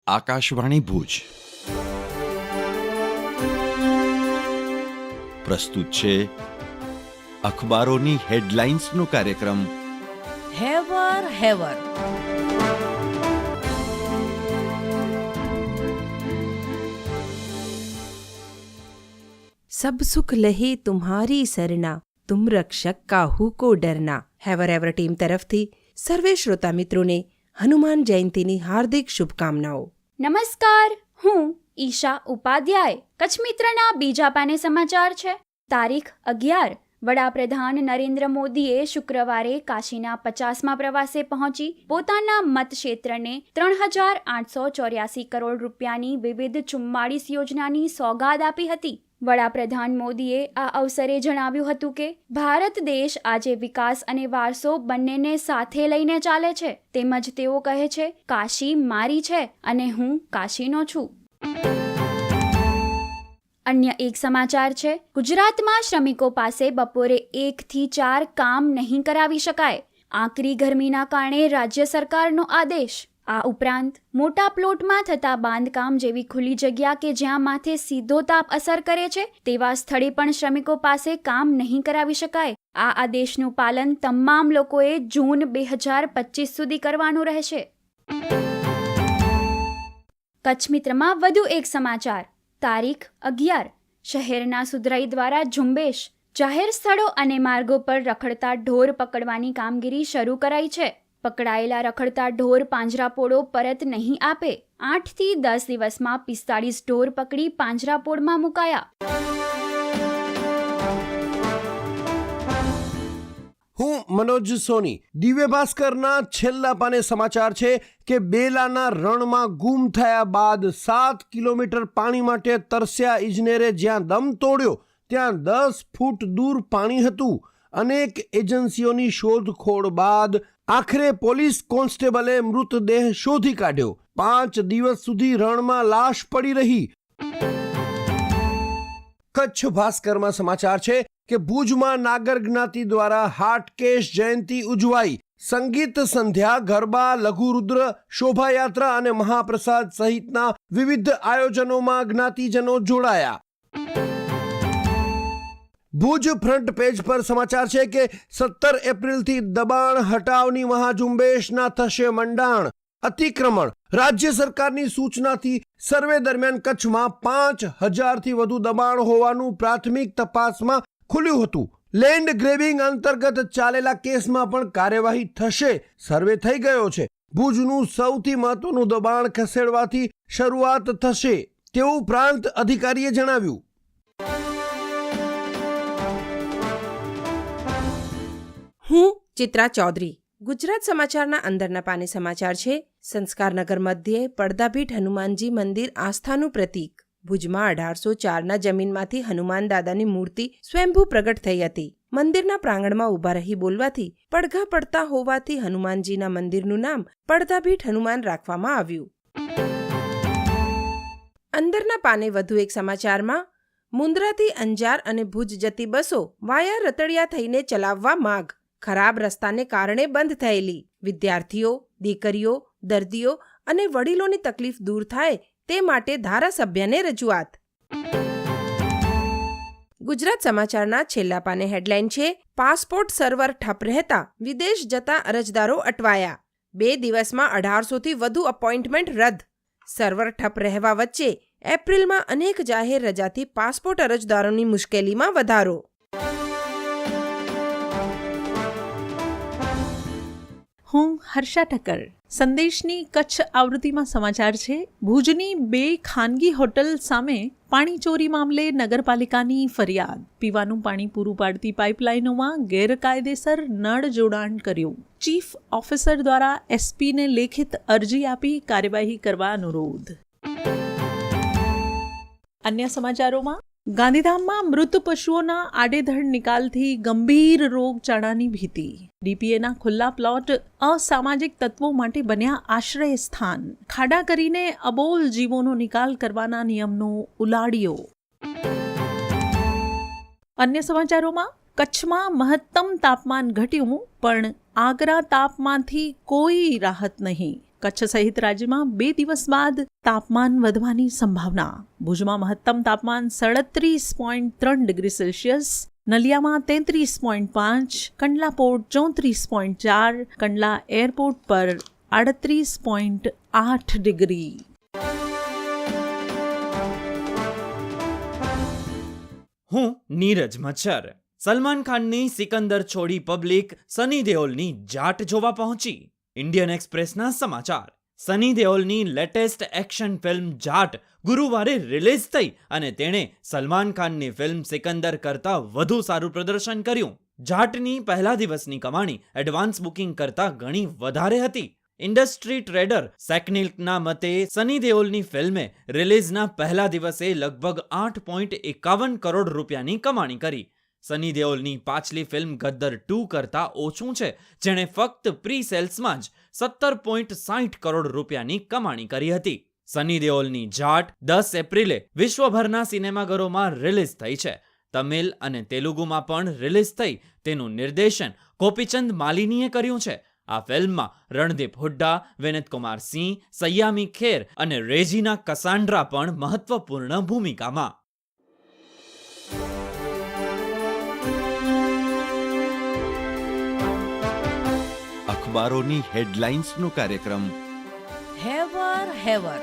આકાશવાણી ભુજ પ્રસ્તુત છે અખબારોની હેડલાઇન્સનો કાર્યક્રમ હેવર હેવર. सब सुख लहे तुम्हारी सरना, तुम रक्षक काहू को डरना. હેવર હેવર ટીમ તરફથી સર્વે શ્રોતા મિત્રોને હનુમાન જયંતીની હાર્દિક શુભકામનાઓ. નમસ્કાર, હું ઈશા ઉપાધ્યાય. કચ્છ મિત્રના બીજા પાને સમાચાર છે. તારીખ 11. વડાપ્રધાન નરેન્દ્ર મોદીએ શુક્રવારે કાશીના 50મા પ્રવાસે પહોંચી પોતાના મતક્ષેત્રને 3,884 કરોડ રૂપિયાની વિવિધ 44 યોજનાની સોગાદ આપી હતી. વડાપ્રધાન મોદીએ આ અવસરે જણાવ્યું હતું કે ભારત દેશ આજે વિકાસ અને વારસો બંનેને સાથે લઈને ચાલે છે. તેમજ તેઓ કહે છે, કાશી મારી છે અને હું કાશીનો છું. અન્ય એક સમાચાર છે. ગુજરાતમાં શ્રમિકો પાસે બપોરે 1 થી 4 કામ નહીં કરાવી શકાય. આકરી ગરમીના કારણે રાજ્ય સરકારનો આદેશ. આ ઉપરાંત મોટા પ્લોટમાં થતા બાંધકામ જેવી ખુલ્લી જગ્યા કે જ્યાં માથે સીધો તાપ અસર કરે છે તેવા સ્થળે પણ શ્રમિકો પાસે કામ નહીં કરાવી શકાય. આ આદેશનું પાલન તમામ લોકોએ જૂન 2025 સુધી કરવાનું રહેશે. કચ્છ મિત્રમાં વધુ એક સમાચાર. તારીખ 11. શહેરના સુધરાઈ દ્વારા ઝુંબેશ. જાહેર સ્થળો અને માર્ગો પર રખડતા ઢોર પકડવાની કામગીરી શરૂ કરાઈ છે. પકડાયેલા રખડતા ઢોર પાંજરાપોળો પરત નહીં આપે. 8 થી 10 દિવસમાં 45 ઢોર પકડી પાંજરાપોળમાં મુકાયા. હું મનોજ સોની. દિવ્ય ભાસ્કરના છેલ્લા પાને સમાચાર છે કે બેલાના રણમાં ગુમ થયા બાદ 7 કિલોમીટર પાણી માટે તરસ્યા ઇજનેરે જ્યાં દમ તોડ્યો ત્યાં 10 ફૂટ દૂર પાણી હતું. અનેક એજન્સીઓની શોધખોળ બાદ આખરે પોલીસ કોન્સ્ટેબલે મૃતદેહ શોધી કાઢ્યો. 5 દિવસ સુધી રણમાં લાશ પડી રહી. કચ્છ ભાસ્કરમાં સમાચાર છે કે ભુજમાં નાગર જ્ઞાતિ દ્વારા હાટકેશ જયંતી ઉજવાઈ. સંગીત સંધ્યા, ગરબા, લઘુરુદ્ર, શોભાયાત્રા અને મહાપ્રસાદ સહિતના વિવિધ આયોજનોમાં જ્ઞાતિજનો જોડાયા. ભુજ ફ્રન્ટ પેજ પર સમાચાર છે કે 17 એપ્રિલથી દબાણ હટાવની મહાઝુંબેશના થશે મંડાણ. અતિક્રમણ. રાજ્ય સરકારની સૂચનાથી સર્વે દરમિયાન કચ્છમાં 5,000થી વધુ દબાણ હોવાનું પ્રાથમિક તપાસમાં ખુલ્યું હતું. લેન્ડ ગ્રેબિંગ અંતર્ગત ચાલેલા કેસમાં પણ કાર્યવાહી થશે. સર્વે થઈ ગયો છે. ભુજનું સૌથી મહત્વનું દબાણ ખસેડવાથી શરૂઆત થશે તેવું પ્રાંત અધિકારીએ જણાવ્યું. હું ચિત્રા ચૌધરી. ગુજરાત સમાચારના અંદરના પાને સમાચાર છે. સંસ્કારનગર મધ્યે પડદાભીટ હનુમાનજી મંદિર આસ્થાનું પ્રતીક. ભુજમાં 1804ના જમીનમાંથી હનુમાન દાદાની મૂર્તિ સ્વયંભૂ પ્રગટ થઈ હતી. મંદિરના પ્રાંગણમાં ઊભા રહી બોલવાથી પડઘા પડતા હોવાથી હનુમાનજીના મંદિરનું નામ પડદાભીટ હનુમાન રાખવામાં આવ્યું. અંદરના પાને વધુ એક સમાચારમાં મુન્દ્રાથી અંજાર અને ભુજ જતી બસો વાયા રતડિયા થઈને ચલાવવા માંગ. ખરાબ રસ્તાને કારણે બંધ થયેલી. વિદ્યાર્થીઓ, દીકરીઓ, દર્દીઓ અને વડીલોની તકલીફ દૂર થાય તે માટે ધારાસભ્યને રજૂઆત. ગુજરાત સમાચારના છેલ્લા પાને હેડલાઇન છે. પાસપોર્ટ સર્વર ઠપ રહેતા વિદેશ જતા અરજદારો અટવાયા. 2 દિવસમાં 1800થી વધુ અપોઇન્ટમેન્ટ રદ. સર્વર ઠપ રહેવા વચ્ચે એપ્રિલમાં અનેક જાહેર રજાથી પાસપોર્ટ અરજદારોની મુશ્કેલીમાં વધારો. હું હર્ષા ઠક્કર. સંદેશની કચ્છ આવૃત્તિમાં સમાચાર છે. ભુજની 2 ખાનગી હોટલ સામે પાણી ચોરી મામલે નગરપાલિકાની ફરિયાદ. પીવાનું પાણી પૂરું પાડતી પાઇપલાઇનોમાં ગેરકાયદેસર નળ જોડાણ કર્યું. ચીફ ઓફિસર દ્વારા એસપીને લેખિત અરજી આપી કાર્યવાહી કરવા અનુરોધ. અન્ય સમાચારોમાં ગાંધીધામમાં મૃત પશુઓના આડેધડ નિકાલથી ગંભીર રોગચાળાની ભીતિ. ડીપીએના ખુલ્લા પ્લોટ અસામાજિક તત્વો માટે બન્યા આશ્રય સ્થાન. ખાડા કરીને અબોલ જીવોનો નિકાલ કરવાના નિયમનો ઉલાડિયો. અન્ય સમાચારોમાં કચ્છમાં મહત્તમ તાપમાન ઘટ્યું પણ આકરા તાપમાંથી કોઈ રાહત નહીં. કચ્છ સહિત રાજ્યમાં 2 દિવસ બાદ તાપમાન વધવાની સંભાવના. ભુજમાં મહત્તમ તાપમાન 37.3 ડિગ્રી સેલ્સિયસ, નલિયામાં 33.5, કંડલા પોર્ટ 34.4, કંડલા એરપોર્ટ પર 38.8 ડિગ્રી. હું નીરજ મચ્છર. સલમાન ખાનની સિકંદર છોડી પબ્લિક સની દેઓલની જાટ જોવા પહોંચી. ઇન્ડિયન એક્સપ્રેસના સમાચાર. સની દેઓલની લેટેસ્ટ એક્શન ફિલ્મ જાટ ગુરુવારે રિલીઝ થઈ અને તેણે સલમાન ખાનની ફિલ્મ સિકંદર કરતાં વધુ સારું પ્રદર્શન કર્યું. જાટની પહેલા દિવસની કમાણી એડવાન્સ બુકિંગ કરતાં ઘણી વધારે હતી. ઇન્ડસ્ટ્રી ટ્રેડર સેકનિલ્કના મતે સની દેઓલની ફિલ્મે રિલીઝના પહેલા દિવસે લગભગ 8.51 કરોડ રૂપિયાની કમાણી કરી. સની દેઓલની પાછલી ફિલ્મ ગદ્દર 2 કરતાં ઓછું છે, જેણે ફક્ત પ્રી સેલ્સમાં જ 17.60 કરોડ રૂપિયાની કમાણી કરી હતી. સની દેઓલની જાટ 10 એપ્રિલે વિશ્વભરના સિનેમાઘરોમાં રિલીઝ થઈ છે. તમિલ અને તેલુગુમાં પણ રિલીઝ થઈ. તેનું નિર્દેશન ગોપીચંદ માલિનીએ કર્યું છે. આ ફિલ્મમાં રણદીપ હુડ્ડા, વિનીત કુમાર સિંહ, સૈયામી ખેર અને રેજિના કસાન્ડ્રા પણ મહત્વપૂર્ણ ભૂમિકામાં. અખબારોની હેડલાઇન્સનો કાર્યક્રમ હેવર હેવર.